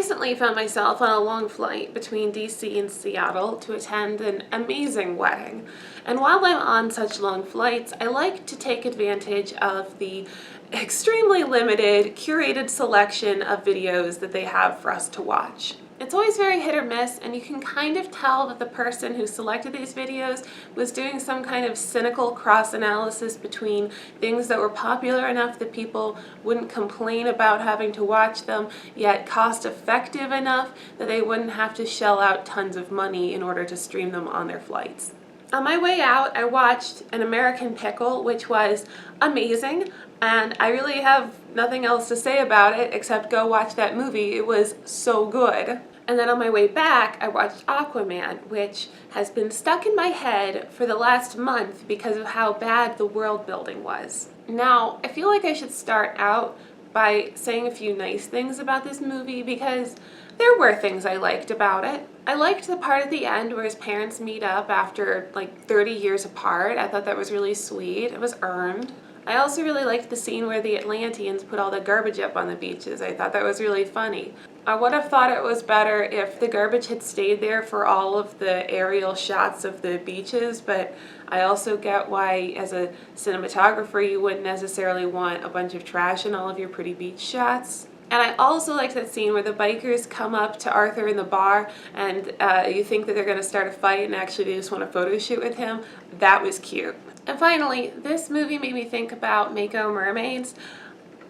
recently found myself on a long flight between DC and Seattle to attend an amazing wedding. And while I'm on such long flights, I like to take advantage of the extremely limited, curated selection of videos that they have for us to watch. It's always very hit or miss, and you can kind of tell that the person who selected these videos was doing some kind of cynical cross-analysis between things that were popular enough that people wouldn't complain about having to watch them, yet cost-effective enough that they wouldn't have to shell out tons of money in order to stream them on their flights. On my way out, I watched An American Pickle, which was amazing, and I really have nothing else to say about it except go watch that movie. It was so good. And then on my way back, I watched Aquaman, which has been stuck in my head for the last month because of how bad the world building was. Now, I feel like I should start out by saying a few nice things about this movie because there were things I liked about it. I liked the part at the end where his parents meet up after like 30 years apart. I thought that was really sweet. It was earned. I also really liked the scene where the Atlanteans put all the garbage up on the beaches. I thought that was really funny. I would have thought it was better if the garbage had stayed there for all of the aerial shots of the beaches, but I also get why, as a cinematographer, you wouldn't necessarily want a bunch of trash in all of your pretty beach shots. And I also liked that scene where the bikers come up to Arthur in the bar and you think that they're going to start a fight and actually they just want a photo shoot with him. That was cute. And finally, this movie made me think about Mako Mermaids.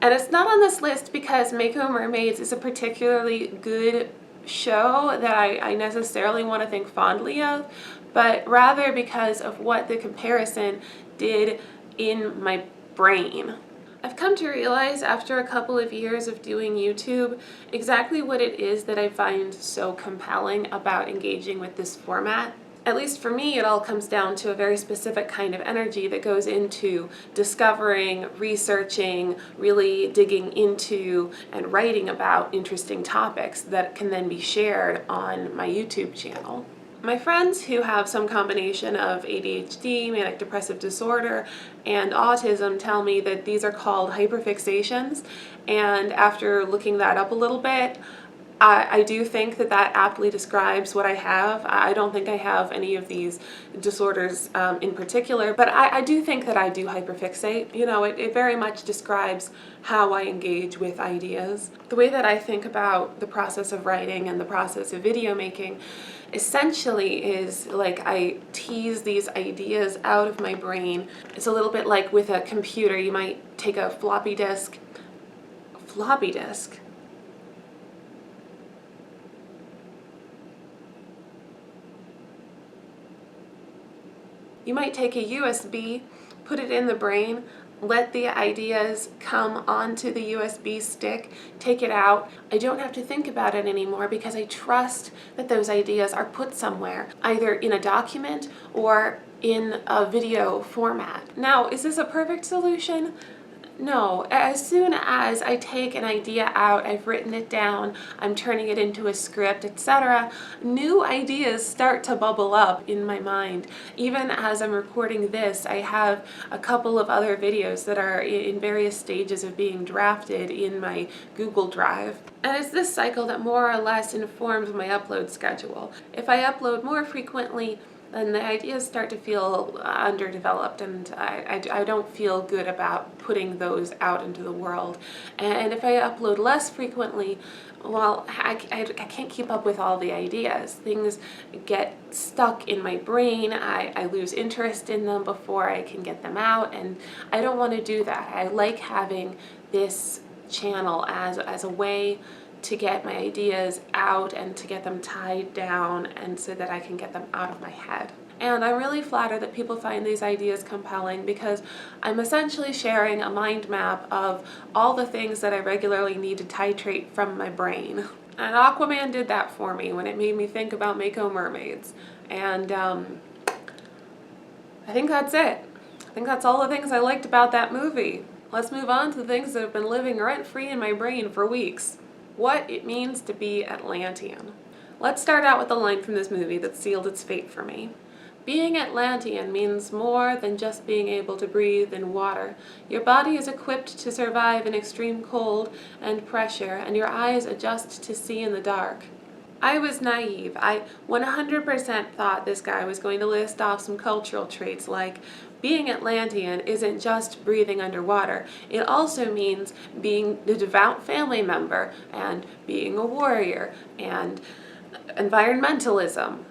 And it's not on this list because Mako Mermaids is a particularly good show that I necessarily want to think fondly of, but rather because of what the comparison did in my brain. I've come to realize after a couple of years of doing YouTube exactly what it is that I find so compelling about engaging with this format. At least for me, it all comes down to a very specific kind of energy that goes into discovering, researching, really digging into and writing about interesting topics that can then be shared on my YouTube channel. My friends who have some combination of ADHD, manic depressive disorder, and autism tell me that these are called hyperfixations, and after looking that up a little bit, I do think that that aptly describes what I have. I don't think I have any of these disorders in particular, but I do think that I do hyperfixate. You know, it very much describes how I engage with ideas. The way that I think about the process of writing and the process of video making essentially is like I tease these ideas out of my brain. It's a little bit like with a computer. You might take a floppy disk. You might take a USB, put it in the brain, let the ideas come onto the USB stick, take it out. I don't have to think about it anymore because I trust that those ideas are put somewhere, either in a document or in a video format. Now, is this a perfect solution? No. As soon as I take an idea out, I've written it down, I'm turning it into a script, etc., new ideas start to bubble up in my mind. Even as I'm recording this, I have a couple of other videos that are in various stages of being drafted in my Google Drive. And it's this cycle that more or less informs my upload schedule. If I upload more frequently, then the ideas start to feel underdeveloped, and I don't feel good about putting those out into the world. And if I upload less frequently, well, I can't keep up with all the ideas. Things get stuck in my brain. I lose interest in them before I can get them out, and I don't want to do that. I like having this channel as a way to get my ideas out and to get them tied down and so that I can get them out of my head. And I'm really flattered that people find these ideas compelling because I'm essentially sharing a mind map of all the things that I regularly need to titrate from my brain. And Aquaman did that for me when it made me think about Mako Mermaids. And I think that's it. I think that's all the things I liked about that movie. Let's move on to the things that have been living rent-free in my brain for weeks. What it means to be Atlantean. Let's start out with the line from this movie that sealed its fate for me. Being Atlantean means more than just being able to breathe in water. Your body is equipped to survive in extreme cold and pressure, and your eyes adjust to see in the dark. I was naive. I 100% thought this guy was going to list off some cultural traits like being Atlantean isn't just breathing underwater. It also means being a devout family member and being a warrior and environmentalism.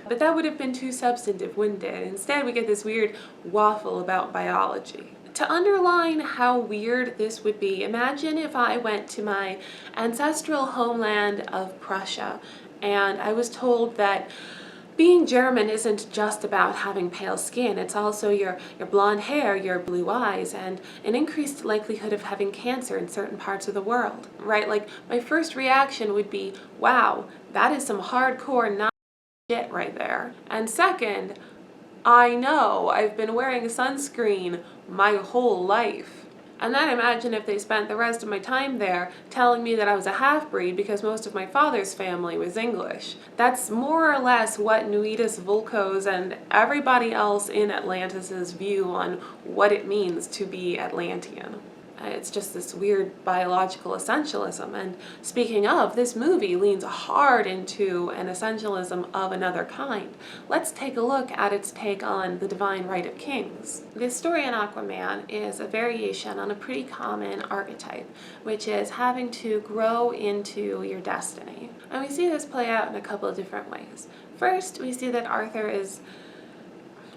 But that would have been too substantive, wouldn't it? Instead, we get this weird waffle about biology. To underline how weird this would be, imagine if I went to my ancestral homeland of Prussia and I was told that being German isn't just about having pale skin, it's also your blonde hair, your blue eyes, and an increased likelihood of having cancer in certain parts of the world, right? Like, my first reaction would be, wow, that is some hardcore not shit right there. And second, I know I've been wearing sunscreen my whole life. And then imagine if they spent the rest of my time there telling me that I was a half-breed because most of my father's family was English. That's more or less what Nuidus Vulko's and everybody else in Atlantis' view on what it means to be Atlantean. It's just this weird biological essentialism. And speaking of, this movie leans hard into an essentialism of another kind. Let's take a look at its take on the divine right of kings. The story in Aquaman is a variation on a pretty common archetype, which is having to grow into your destiny. And we see this play out in a couple of different ways. First, we see that Arthur is,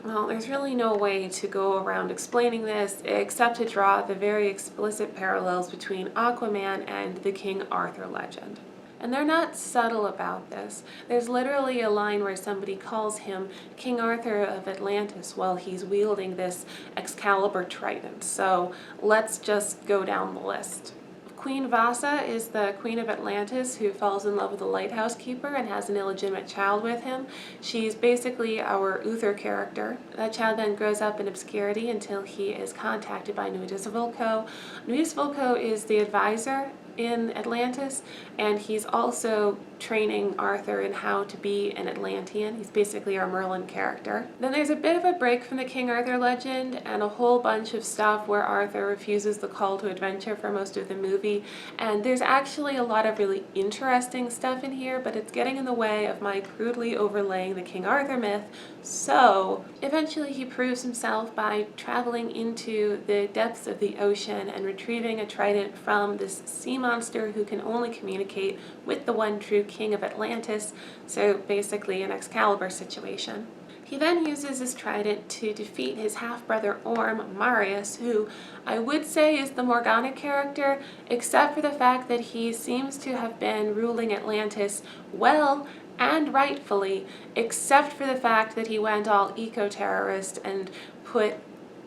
well, there's really no way to go around explaining this except to draw the very explicit parallels between Aquaman and the King Arthur legend. And they're not subtle about this. There's literally a line where somebody calls him King Arthur of Atlantis while he's wielding this Excalibur trident. So let's just go down the list. Queen Vasa is the queen of Atlantis who falls in love with a lighthouse keeper and has an illegitimate child with him. She's basically our Uther character. That child then grows up in obscurity until he is contacted by Nuidus Vulko. Nuidus Vulko is the advisor in Atlantis, and he's also training Arthur in how to be an Atlantean. He's basically our Merlin character. Then there's a bit of a break from the King Arthur legend and a whole bunch of stuff where Arthur refuses the call to adventure for most of the movie, and there's actually a lot of really interesting stuff in here, but it's getting in the way of my crudely overlaying the King Arthur myth. So eventually he proves himself by traveling into the depths of the ocean and retrieving a trident from this sea monster who can only communicate with the one true king of Atlantis, so basically an Excalibur situation. He then uses his trident to defeat his half-brother Orm, Marius, who I would say is the Morgana character, except for the fact that he seems to have been ruling Atlantis well and rightfully, except for the fact that he went all eco-terrorist and put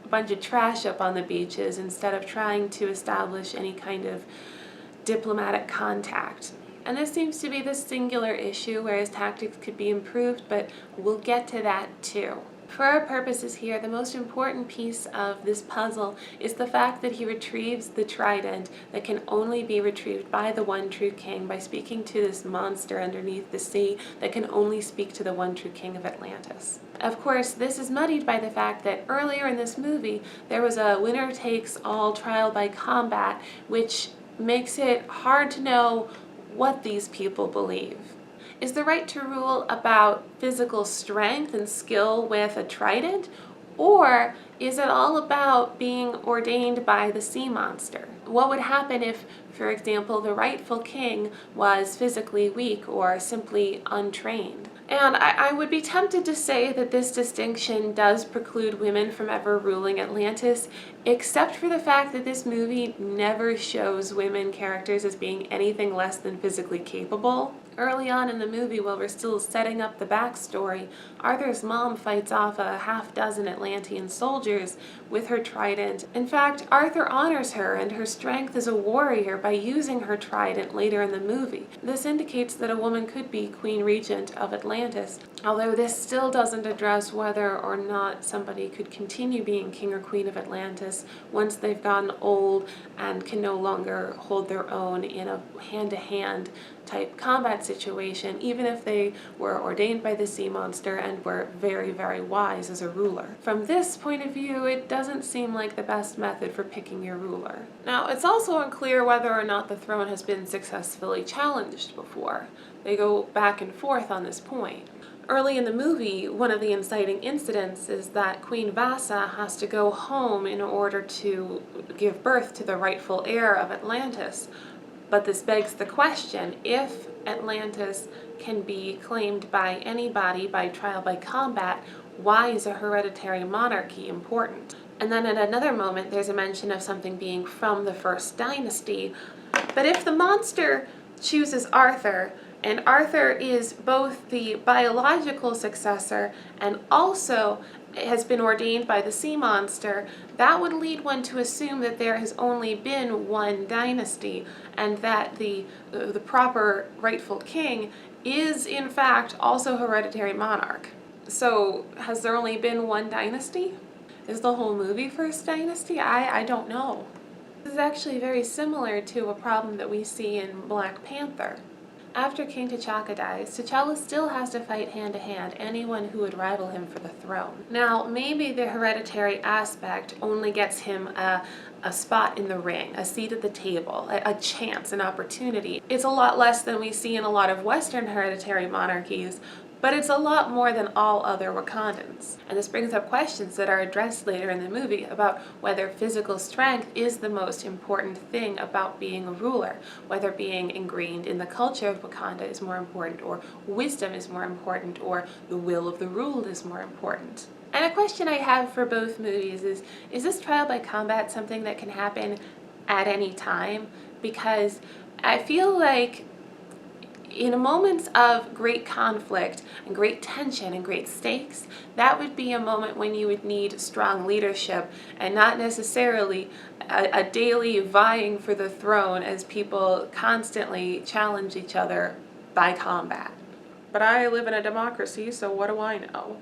a bunch of trash up on the beaches instead of trying to establish any kind of diplomatic contact. And this seems to be the singular issue where his tactics could be improved, but we'll get to that too. For our purposes here, the most important piece of this puzzle is the fact that he retrieves the trident that can only be retrieved by the one true king by speaking to this monster underneath the sea that can only speak to the one true king of Atlantis. Of course, this is muddied by the fact that earlier in this movie, there was a winner-takes-all trial by combat, which makes it hard to know what these people believe. Is the right to rule about physical strength and skill with a trident? Or is it all about being ordained by the sea monster? What would happen if, for example, the rightful king was physically weak or simply untrained? And I would be tempted to say that this distinction does preclude women from ever ruling Atlantis, except for the fact that this movie never shows women characters as being anything less than physically capable. Early on in the movie, while we're still setting up the backstory, Arthur's mom fights off a half-dozen Atlantean soldiers with her trident. In fact, Arthur honors her and her strength as a warrior by using her trident later in the movie. This indicates that a woman could be Queen Regent of Atlantis, although this still doesn't address whether or not somebody could continue being King or Queen of Atlantis once they've gotten old and can no longer hold their own in a hand-to-hand type combat situation, even if they were ordained by the sea monster and were very, very wise as a ruler. From this point of view, it doesn't seem like the best method for picking your ruler. Now, it's also unclear whether or not the throne has been successfully challenged before. They go back and forth on this point. Early in the movie, one of the inciting incidents is that Queen Vasa has to go home in order to give birth to the rightful heir of Atlantis. But this begs the question, if Atlantis can be claimed by anybody by trial by combat, why is a hereditary monarchy important? And then at another moment, there's a mention of something being from the first dynasty. But if the monster chooses Arthur, and Arthur is both the biological successor and also has been ordained by the sea monster, that would lead one to assume that there has only been one dynasty and that the proper rightful king is in fact also hereditary monarch. So has there only been one dynasty? Is the whole movie first dynasty? I don't know. This is actually very similar to a problem that we see in Black Panther. After King T'Chaka dies, T'Challa still has to fight hand-to-hand anyone who would rival him for the throne. Now, maybe the hereditary aspect only gets him a spot in the ring, a seat at the table, a chance, an opportunity. It's a lot less than we see in a lot of Western hereditary monarchies, but it's a lot more than all other Wakandans. And this brings up questions that are addressed later in the movie about whether physical strength is the most important thing about being a ruler, whether being ingrained in the culture of Wakanda is more important, or wisdom is more important, or the will of the ruled is more important. And a question I have for both movies is this trial by combat something that can happen at any time? Because I feel like in moments of great conflict and great tension and great stakes, that would be a moment when you would need strong leadership and not necessarily a daily vying for the throne as people constantly challenge each other by combat. But I live in a democracy, so what do I know?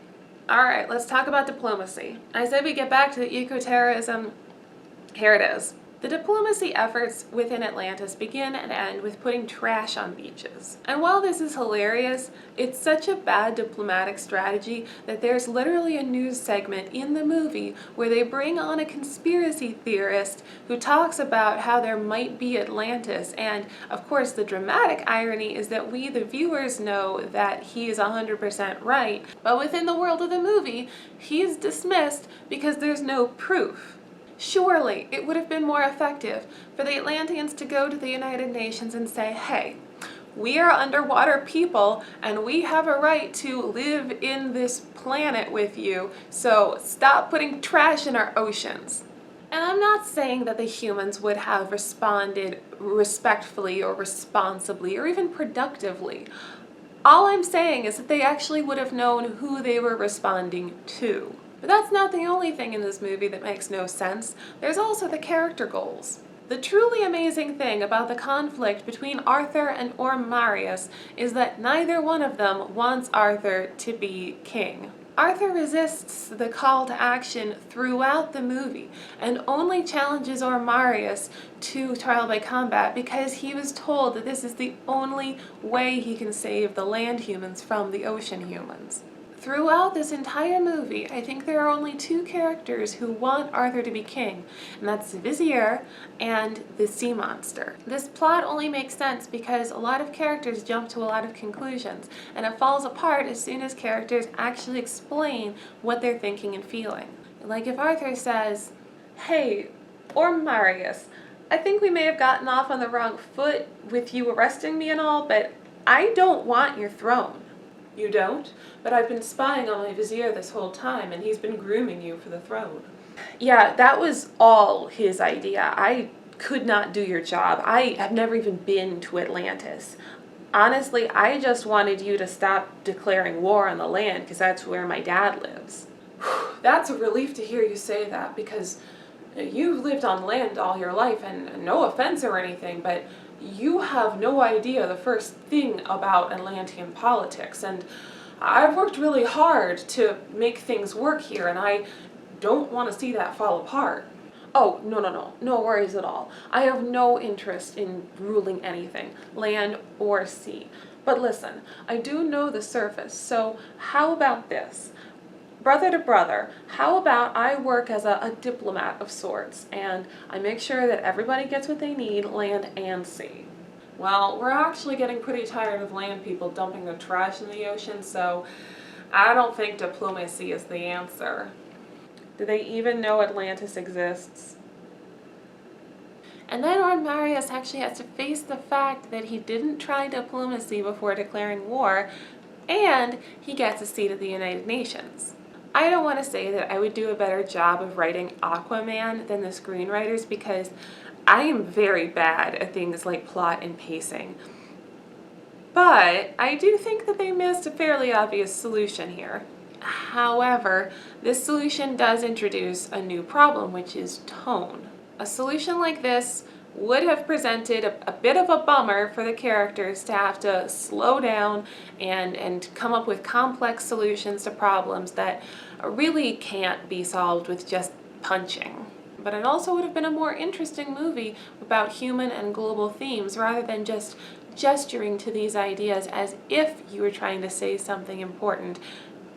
Alright, let's talk about diplomacy. I said we get back to the eco-terrorism. Here it is. The diplomacy efforts within Atlantis begin and end with putting trash on beaches. And while this is hilarious, it's such a bad diplomatic strategy that there's literally a news segment in the movie where they bring on a conspiracy theorist who talks about how there might be Atlantis. And of course, the dramatic irony is that we, the viewers, know that he is 100% right. But within the world of the movie, he's dismissed because there's no proof. Surely it would have been more effective for the Atlanteans to go to the United Nations and say, hey, we are underwater people and we have a right to live in this planet with you, so stop putting trash in our oceans. And I'm not saying that the humans would have responded respectfully or responsibly or even productively. All I'm saying is that they actually would have known who they were responding to. But that's not the only thing in this movie that makes no sense. There's also the character goals. The truly amazing thing about the conflict between Arthur and Marius is that neither one of them wants Arthur to be king. Arthur resists the call to action throughout the movie and only challenges Marius to trial by combat because he was told that this is the only way he can save the land humans from the ocean humans. Throughout this entire movie, I think there are only two characters who want Arthur to be king, and that's the Vizier and the sea monster. This plot only makes sense because a lot of characters jump to a lot of conclusions, and it falls apart as soon as characters actually explain what they're thinking and feeling. Like if Arthur says, hey, Marius, I think we may have gotten off on the wrong foot with you arresting me and all, but I don't want your throne. You don't? But I've been spying on my Vizier this whole time, and he's been grooming you for the throne. Yeah, that was all his idea. I could not do your job. I have never even been to Atlantis. Honestly, I just wanted you to stop declaring war on the land, because that's where my dad lives. That's a relief to hear you say that, because you've lived on land all your life, and no offense or anything, but you have no idea the first thing about Atlantean politics, and I've worked really hard to make things work here, and I don't want to see that fall apart. Oh, no, no, no. No worries at all. I have no interest in ruling anything, land or sea. But listen, I do know the surface, so how about this? Brother to brother, how about I work as a diplomat of sorts, and I make sure that everybody gets what they need, land and sea? Well, we're actually getting pretty tired of land people dumping their trash in the ocean, so I don't think diplomacy is the answer. Do they even know Atlantis exists? And then Lord Marius actually has to face the fact that he didn't try diplomacy before declaring war, and he gets a seat at the United Nations. I don't want to say that I would do a better job of writing Aquaman than the screenwriters, because I am very bad at things like plot and pacing. But I do think that they missed a fairly obvious solution here. However, this solution does introduce a new problem, which is tone. A solution like this would have presented a bit of a bummer for the characters to have to slow down and come up with complex solutions to problems that really can't be solved with just punching. But it also would have been a more interesting movie about human and global themes rather than just gesturing to these ideas as if you were trying to say something important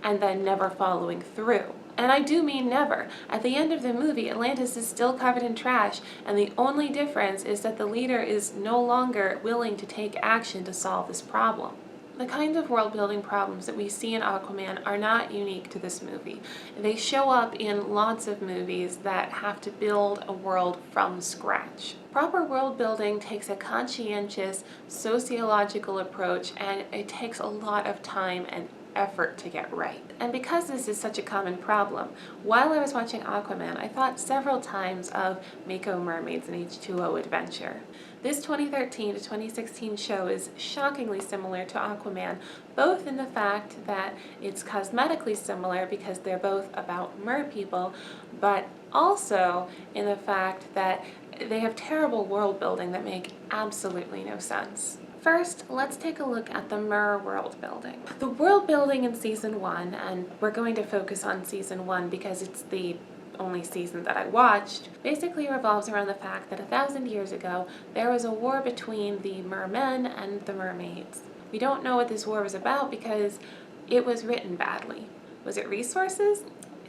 and then never following through. And I do mean never. At the end of the movie, Atlantis is still covered in trash, and the only difference is that the leader is no longer willing to take action to solve this problem. The kinds of world-building problems that we see in Aquaman are not unique to this movie. They show up in lots of movies that have to build a world from scratch. Proper world building takes a conscientious sociological approach, and it takes a lot of time and effort to get right. And because this is such a common problem, while I was watching Aquaman, I thought several times of Mako Mermaids and H20 Adventure. This 2013 to 2016 show is shockingly similar to Aquaman, both in the fact that it's cosmetically similar because they're both about mer people, but also in the fact that they have terrible world building that make absolutely no sense. First, let's take a look at the Mer Worldbuilding. The world building in season 1, and we're going to focus on season 1 because it's the only season that I watched, basically revolves around the fact that 1,000 years ago there was a war between the mermen and the mermaids. We don't know what this war was about because it was written badly. Was it resources?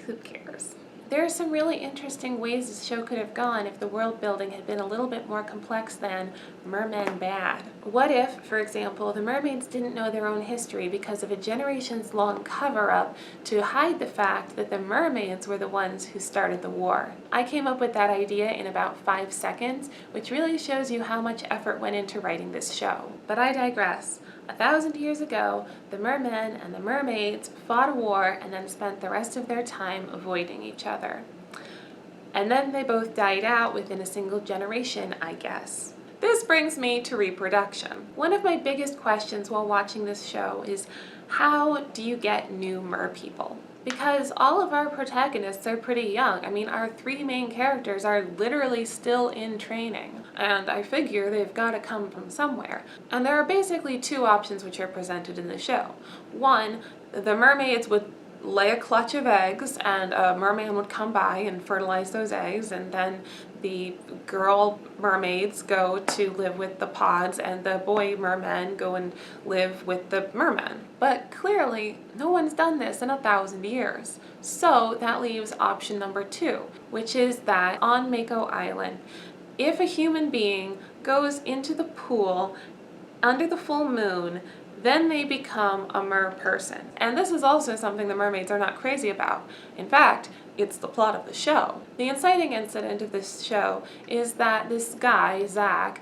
Who cares? There are some really interesting ways this show could have gone if the world building had been a little bit more complex than mermen bad. What if, for example, the mermaids didn't know their own history because of a generations-long cover-up to hide the fact that the mermaids were the ones who started the war? I came up with that idea in about 5 seconds, which really shows you how much effort went into writing this show. But I digress. 1,000 years ago, the mermen and the mermaids fought a war and then spent the rest of their time avoiding each other. And then they both died out within a single generation, I guess. This brings me to reproduction. One of my biggest questions while watching this show is, how do you get new mer people? Because all of our protagonists are pretty young. I mean, our 3 main characters are literally still in training, and I figure they've got to come from somewhere. And there are basically 2 options which are presented in the show. One, the mermaids would lay a clutch of eggs, and a merman would come by and fertilize those eggs, and then the girl mermaids go to live with the pods, and the boy mermen go and live with the mermen. But clearly, no one's done this in 1,000 years. So that leaves option number 2, which is that on Mako Island, if a human being goes into the pool under the full moon, then they become a mer person. And this is also something the mermaids are not crazy about. In fact, it's the plot of the show. The inciting incident of this show is that this guy, Zach,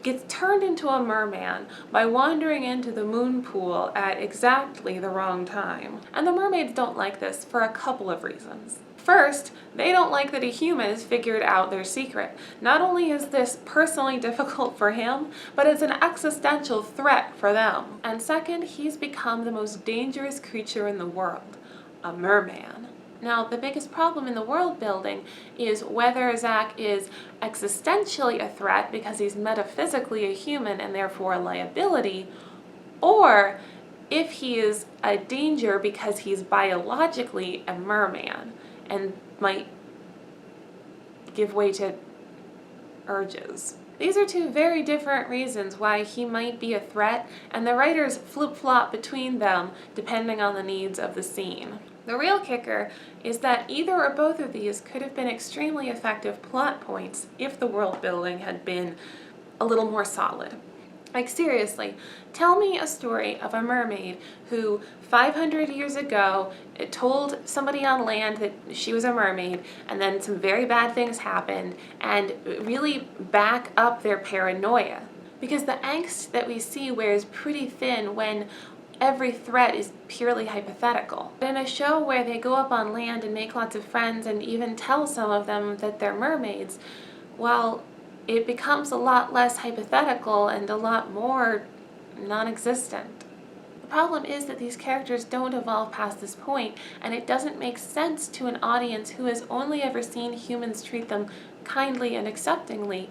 gets turned into a merman by wandering into the moon pool at exactly the wrong time. And the mermaids don't like this for a couple of reasons. First, they don't like that a human has figured out their secret. Not only is this personally difficult for him, but it's an existential threat for them. And second, he's become the most dangerous creature in the world, a merman. Now, the biggest problem in the world building is whether Zach is existentially a threat because he's metaphysically a human and therefore a liability, or if he is a danger because he's biologically a merman and might give way to urges. These are two very different reasons why he might be a threat, and the writers flip-flop between them depending on the needs of the scene. The real kicker is that either or both of these could have been extremely effective plot points if the world building had been a little more solid. Like seriously, tell me a story of a mermaid who 500 years ago told somebody on land that she was a mermaid, and then some very bad things happened, and really back up their paranoia. Because the angst that we see wears pretty thin when every threat is purely hypothetical. But in a show where they go up on land and make lots of friends and even tell some of them that they're mermaids, well, it becomes a lot less hypothetical and a lot more non-existent. The problem is that these characters don't evolve past this point, and it doesn't make sense to an audience who has only ever seen humans treat them kindly and acceptingly,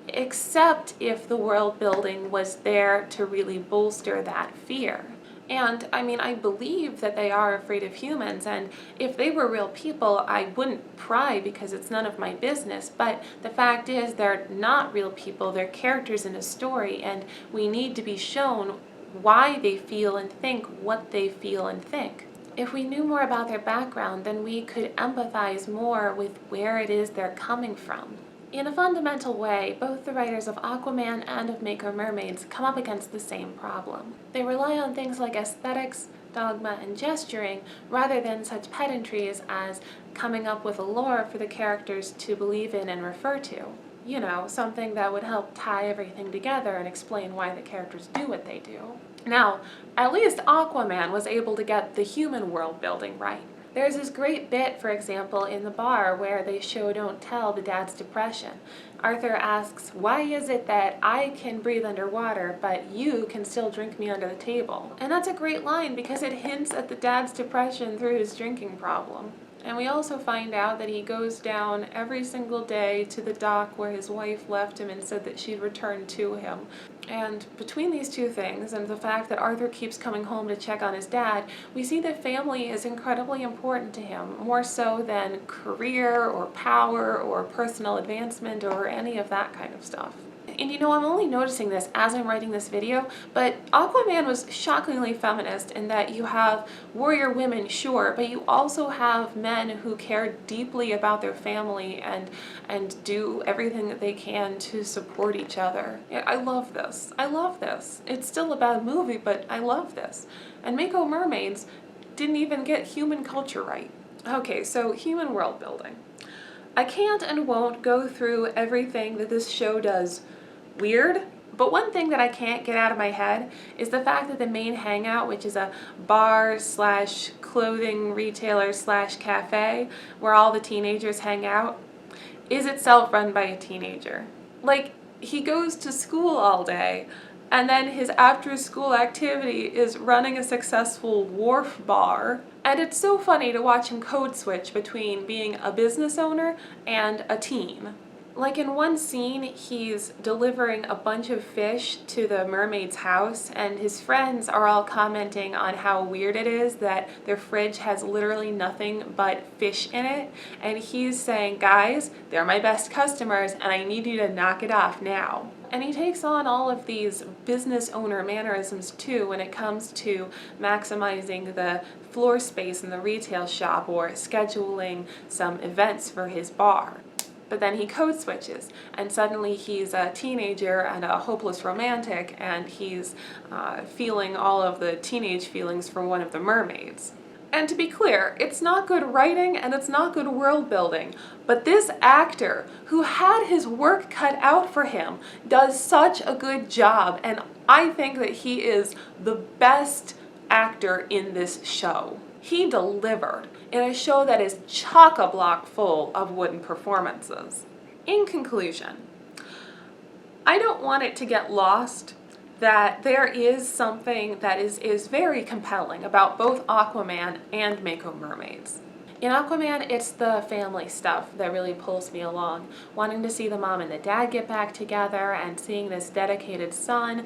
except if the world building was there to really bolster that fear. And I mean, I believe that they are afraid of humans, and if they were real people, I wouldn't pry because it's none of my business, but the fact is they're not real people, they're characters in a story, and we need to be shown why they feel and think what they feel and think. If we knew more about their background, then we could empathize more with where it is they're coming from. In a fundamental way, both the writers of Aquaman and of Mako Mermaids come up against the same problem. They rely on things like aesthetics, dogma, and gesturing, rather than such pedantries as coming up with a lore for the characters to believe in and refer to. You know, something that would help tie everything together and explain why the characters do what they do. Now, at least Aquaman was able to get the human world building right. There's this great bit, for example, in the bar where they show don't tell the dad's depression. Arthur asks, why is it that I can breathe underwater, but you can still drink me under the table? And that's a great line because it hints at the dad's depression through his drinking problem. And we also find out that he goes down every single day to the dock where his wife left him and said that she'd return to him. And between these two things and the fact that Arthur keeps coming home to check on his dad, we see that family is incredibly important to him, more so than career or power or personal advancement or any of that kind of stuff. And you know, I'm only noticing this as I'm writing this video, but Aquaman was shockingly feminist in that you have warrior women, sure, but you also have men who care deeply about their family and do everything that they can to support each other. I love this. I love this. It's still a bad movie, but I love this. And Mako Mermaids didn't even get human culture right. Okay, so human world building. I can't and won't go through everything that this show does weird, but one thing that I can't get out of my head is the fact that the main hangout, which is a bar slash clothing retailer slash cafe where all the teenagers hang out, is itself run by a teenager. Like, he goes to school all day, and then his after-school activity is running a successful wharf bar. And it's so funny to watch him code switch between being a business owner and a teen. Like in one scene, he's delivering a bunch of fish to the mermaid's house, and his friends are all commenting on how weird it is that their fridge has literally nothing but fish in it. And he's saying, guys, they're my best customers and I need you to knock it off now. And he takes on all of these business owner mannerisms too when it comes to maximizing the floor space in the retail shop or scheduling some events for his bar. But then he code switches, and suddenly he's a teenager and a hopeless romantic, and he's feeling all of the teenage feelings for one of the mermaids. And to be clear, it's not good writing and it's not good world building, but this actor, who had his work cut out for him, does such a good job, and I think that he is the best actor in this show. He delivered in a show that is chock-a-block full of wooden performances. In conclusion, I don't want it to get lost that there is something that is very compelling about both Aquaman and Mako Mermaids. In Aquaman, it's the family stuff that really pulls me along, wanting to see the mom and the dad get back together and seeing this dedicated son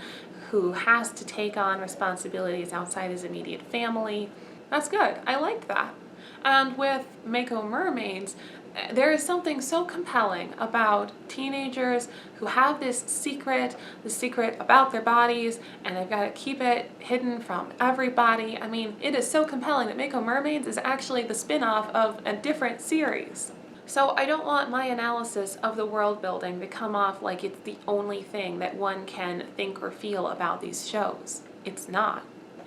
who has to take on responsibilities outside his immediate family. That's good. I like that. And with Mako Mermaids, There is something so compelling about teenagers who have this secret about their bodies, and they've got to keep it hidden from everybody. I mean, it is so compelling that Mako Mermaids is actually the spin-off of a different series. So I don't want my analysis of the world building to come off like it's the only thing that one can think or feel about these shows. It's not.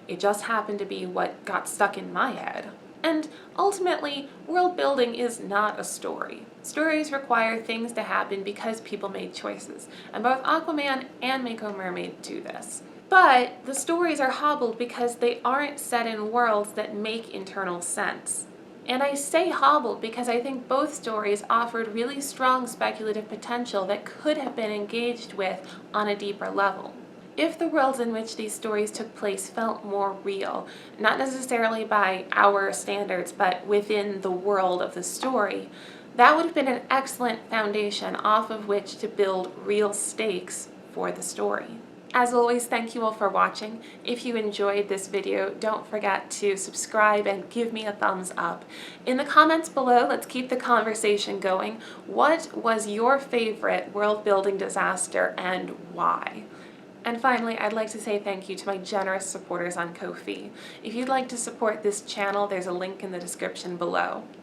It just happened to be what got stuck in my head. And ultimately, world building is not a story. Stories require things to happen because people made choices, and both Aquaman and Mako Mermaid do this. But the stories are hobbled because they aren't set in worlds that make internal sense. And I say hobbled because I think both stories offered really strong speculative potential that could have been engaged with on a deeper level. If the worlds in which these stories took place felt more real, not necessarily by our standards, but within the world of the story, that would have been an excellent foundation off of which to build real stakes for the story. As always, thank you all for watching. If you enjoyed this video, don't forget to subscribe and give me a thumbs up. In the comments below, let's keep the conversation going. What was your favorite world building disaster and why? And finally, I'd like to say thank you to my generous supporters on Ko-fi. If you'd like to support this channel, there's a link in the description below.